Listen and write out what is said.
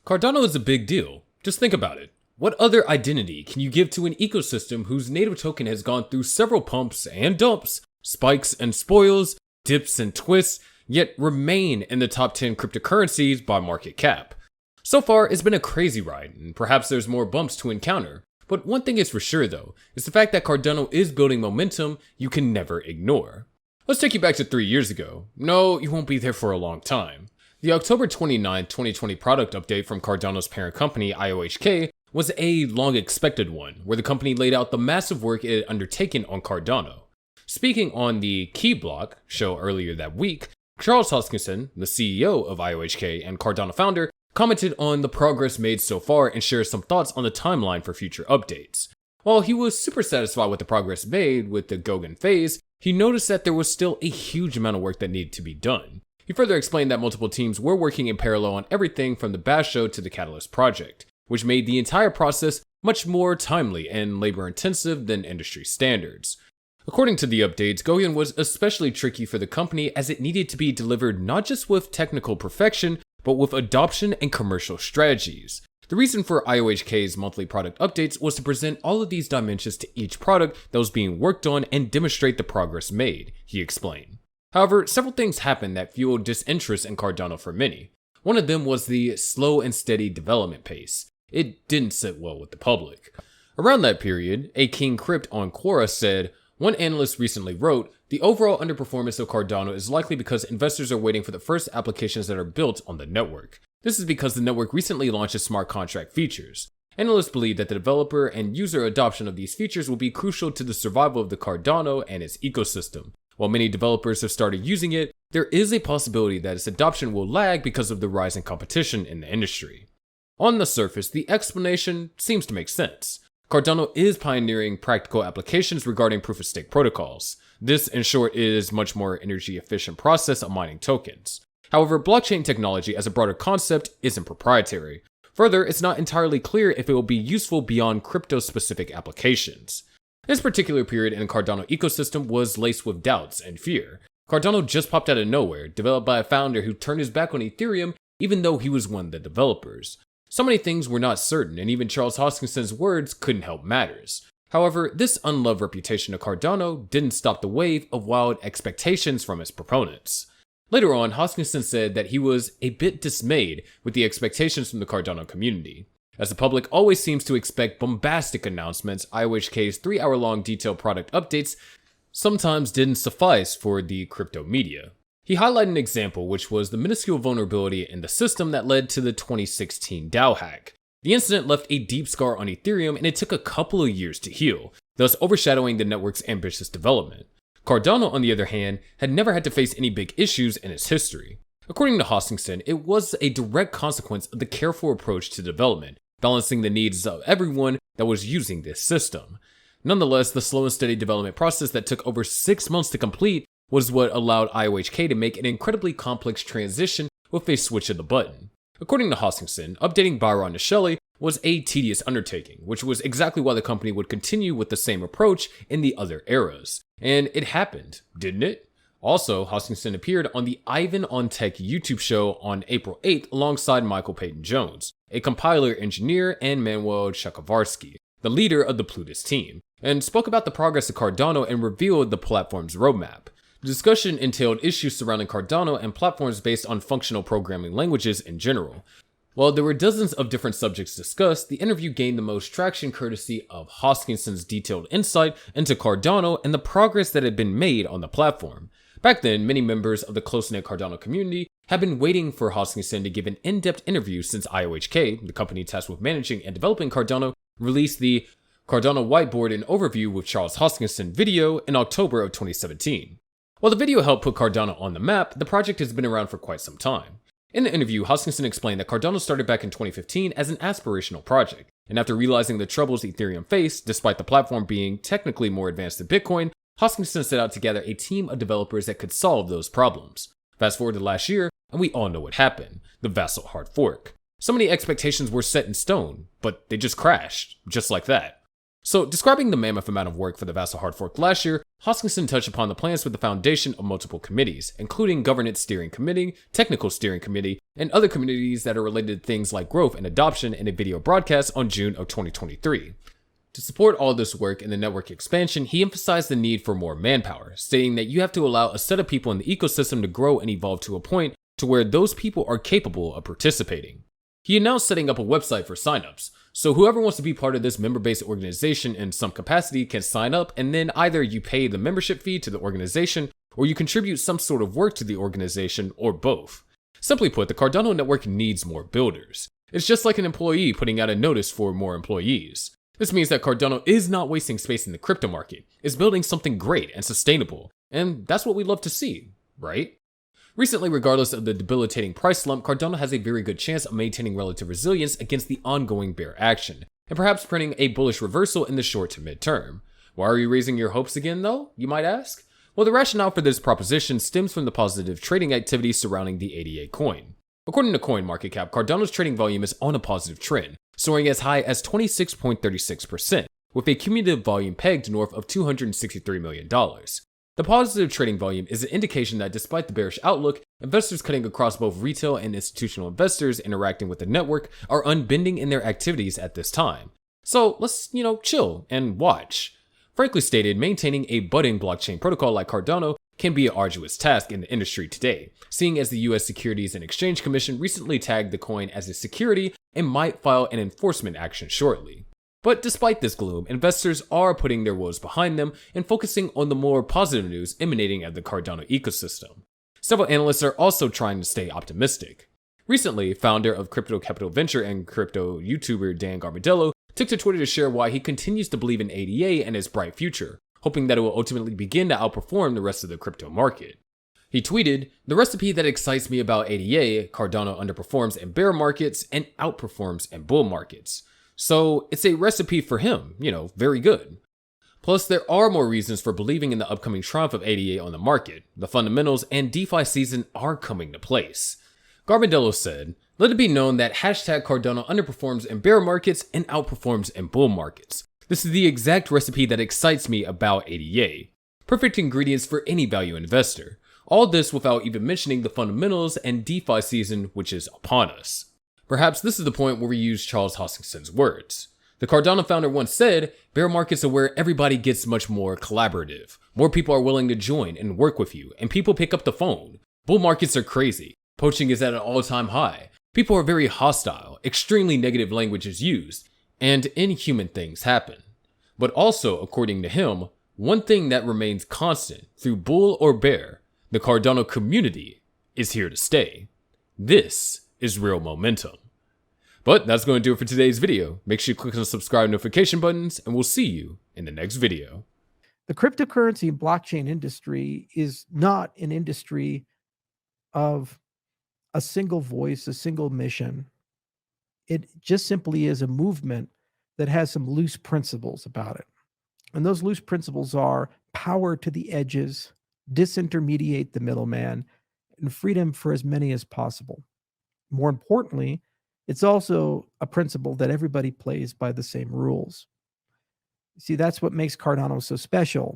Cardano is a big deal. Just think about it. What other identity can you give to an ecosystem whose native token has gone through several pumps and dumps, spikes and spoils, dips and twists, yet remain in the top 10 cryptocurrencies by market cap? So far, it's been a crazy ride, and perhaps there's more bumps to encounter. But one thing is for sure though, is the fact that Cardano is building momentum you can never ignore. Let's take you back to 3 years ago. No, you won't be there for a long time. The October 29, 2020 product update from Cardano's parent company, IOHK, was a long-expected one, where the company laid out the massive work it had undertaken on Cardano. Speaking on the Key Block show earlier that week, Charles Hoskinson, the CEO of IOHK and Cardano founder, commented on the progress made so far and shared some thoughts on the timeline for future updates. While he was super satisfied with the progress made with the Goguen phase, he noticed that there was still a huge amount of work that needed to be done. He further explained that multiple teams were working in parallel on everything from the Bash show to the Catalyst project, which made the entire process much more timely and labor-intensive than industry standards. According to the updates, Goguen was especially tricky for the company as it needed to be delivered not just with technical perfection, but with adoption and commercial strategies. The reason for IOHK's monthly product updates was to present all of these dimensions to each product that was being worked on and demonstrate the progress made, he explained. However, several things happened that fueled disinterest in Cardano for many. One of them was the slow and steady development pace. It didn't sit well with the public. Around that period, a King Crypt on Quora said, one analyst recently wrote, the overall underperformance of Cardano is likely because investors are waiting for the first applications that are built on the network. This is because the network recently launched its smart contract features. Analysts believe that the developer and user adoption of these features will be crucial to the survival of the Cardano and its ecosystem. While many developers have started using it, there is a possibility that its adoption will lag because of the rising competition in the industry. On the surface, the explanation seems to make sense. Cardano is pioneering practical applications regarding proof-of-stake protocols. This, in short, is much more energy-efficient process of mining tokens. However, blockchain technology as a broader concept isn't proprietary. Further, it's not entirely clear if it will be useful beyond crypto-specific applications. This particular period in the Cardano ecosystem was laced with doubts and fear. Cardano just popped out of nowhere, developed by a founder who turned his back on Ethereum even though he was one of the developers. So many things were not certain, and even Charles Hoskinson's words couldn't help matters. However, this unloved reputation of Cardano didn't stop the wave of wild expectations from its proponents. Later on, Hoskinson said that he was a bit dismayed with the expectations from the Cardano community. As the public always seems to expect bombastic announcements, IOHK's 3-hour-long detailed product updates sometimes didn't suffice for the crypto media. He highlighted an example, which was the minuscule vulnerability in the system that led to the 2016 DAO hack. The incident left a deep scar on Ethereum, and it took a couple of years to heal, thus overshadowing the network's ambitious development. Cardano, on the other hand, had never had to face any big issues in its history. According to Hoskinson, it was a direct consequence of the careful approach to development, balancing the needs of everyone that was using this system. Nonetheless, the slow and steady development process that took over 6 months to complete was what allowed IOHK to make an incredibly complex transition with a switch of the button. According to Hoskinson, updating Byron to Shelley was a tedious undertaking, which was exactly why the company would continue with the same approach in the other eras. And it happened, didn't it? Also, Hoskinson appeared on the Ivan on Tech YouTube show on April 8th alongside Michael Peyton Jones, a compiler engineer, and Manuel Chakravarski, the leader of the Plutus team, and spoke about the progress of Cardano and revealed the platform's roadmap. The discussion entailed issues surrounding Cardano and platforms based on functional programming languages in general. While there were dozens of different subjects discussed, the interview gained the most traction courtesy of Hoskinson's detailed insight into Cardano and the progress that had been made on the platform. Back then, many members of the close-knit Cardano community had been waiting for Hoskinson to give an in-depth interview since IOHK, the company tasked with managing and developing Cardano, released the Cardano Whiteboard and Overview with Charles Hoskinson video in October of 2017. While the video helped put Cardano on the map, the project has been around for quite some time. In the interview, Hoskinson explained that Cardano started back in 2015 as an aspirational project, and after realizing the troubles Ethereum faced, despite the platform being technically more advanced than Bitcoin, Hoskinson set out to gather a team of developers that could solve those problems. Fast forward to last year, and we all know what happened, the Vassal hard fork. So many expectations were set in stone, but they just crashed, just like that. So, describing the mammoth amount of work for the Vassal hard fork last year, Hoskinson touched upon the plans for the foundation of multiple committees, including Governance Steering Committee, Technical Steering Committee, and other committees that are related to things like growth and adoption in a video broadcast on June of 2023. To support all this work and the network expansion, he emphasized the need for more manpower, stating that you have to allow a set of people in the ecosystem to grow and evolve to a point to where those people are capable of participating. He announced setting up a website for signups, so whoever wants to be part of this member-based organization in some capacity can sign up, and then either you pay the membership fee to the organization or you contribute some sort of work to the organization, or both. Simply put, the Cardano network needs more builders. It's just like an employee putting out a notice for more employees. This means that Cardano is not wasting space in the crypto market, it's building something great and sustainable, and that's what we love to see, right? Recently, regardless of the debilitating price slump, Cardano has a very good chance of maintaining relative resilience against the ongoing bear action, and perhaps printing a bullish reversal in the short to mid-term. Why are you raising your hopes again though, you might ask? Well, the rationale for this proposition stems from the positive trading activity surrounding the ADA coin. According to CoinMarketCap, Cardano's trading volume is on a positive trend, soaring as high as 26.36%, with a cumulative volume pegged north of $263 million. The positive trading volume is an indication that despite the bearish outlook, investors cutting across both retail and institutional investors interacting with the network are unbending in their activities at this time. So let's, chill and watch. Frankly stated, maintaining a budding blockchain protocol like Cardano can be an arduous task in the industry today, seeing as the US Securities and Exchange Commission recently tagged the coin as a security and might file an enforcement action shortly. But despite this gloom, investors are putting their woes behind them and focusing on the more positive news emanating of the Cardano ecosystem. Several analysts are also trying to stay optimistic. Recently, founder of Crypto Capital Venture and crypto YouTuber Dan Garmedello took to Twitter to share why he continues to believe in ADA and its bright future, hoping that it will ultimately begin to outperform the rest of the crypto market. He tweeted, "The recipe that excites me about ADA, Cardano underperforms in bear markets and outperforms in bull markets. So it's a recipe for him, very good. Plus, there are more reasons for believing in the upcoming triumph of ADA on the market. The fundamentals and DeFi season are coming to place." Garbandello said, "Let it be known that #Cardano underperforms in bear markets and outperforms in bull markets. This is the exact recipe that excites me about ADA. Perfect ingredients for any value investor. All this without even mentioning the fundamentals and DeFi season, which is upon us." Perhaps this is the point where we use Charles Hoskinson's words. The Cardano founder once said, "Bear markets are where everybody gets much more collaborative. More people are willing to join and work with you, and people pick up the phone. Bull markets are crazy. Poaching is at an all-time high. People are very hostile, extremely negative language is used, and inhuman things happen." But also, according to him, one thing that remains constant through bull or bear, the Cardano community is here to stay. This is real momentum. But that's going to do it for today's video. Make sure you click on the subscribe notification buttons, and we'll see you in the next video. The cryptocurrency and blockchain industry is not an industry of a single voice, a single mission. It just simply is a movement that has some loose principles about it. And those loose principles are power to the edges, disintermediate the middleman, and freedom for as many as possible. More importantly, it's also a principle that everybody plays by the same rules. See, that's what makes Cardano so special.